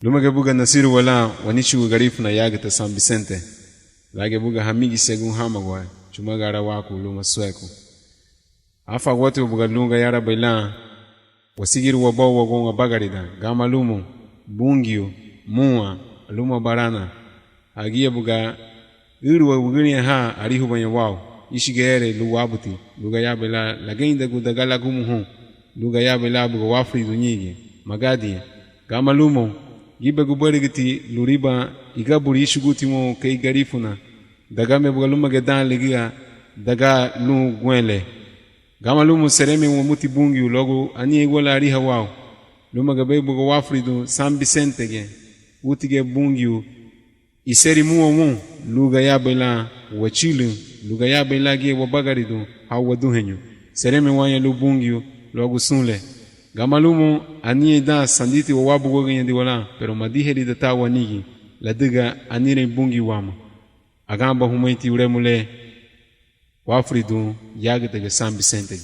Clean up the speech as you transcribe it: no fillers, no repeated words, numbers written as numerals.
Luma ke buga nasiru wala wanichu Garífuna yagata San Vicente. Lage buga hamigi segun hamagwa chuma gara waku luma sweko. Afa wote buga lunga yara baila wasigiru wabao wagonga bagarida gama lumo bungio mua luma barana agia buga irwa bugini ha arihu banya wao ishigere luwabuti luga yabela lagenda gudagala gumuhu luga yabela buga wafri dunyige magadi gama lumo gibe gubarigiti luriba igaburi ishuguti mo kay Garífuna daga me buga luma gedan ligia daga lu gwele gama lumo sereme mo muti bungi logo ani egola ariha wao luma gabe buga wafri du San Vicente ge utige bungi iseri muo luga yabela wachilu luga yabela ge wabagaridu hawa duhenyu sereme wanya lubungi logo sunle gamalumo ani da sanditi wabu gogen di wala pero madiheri da tawa nigi ladiga anire bungi wama agamba humaiti uremule wafridu yagete ge San Vicente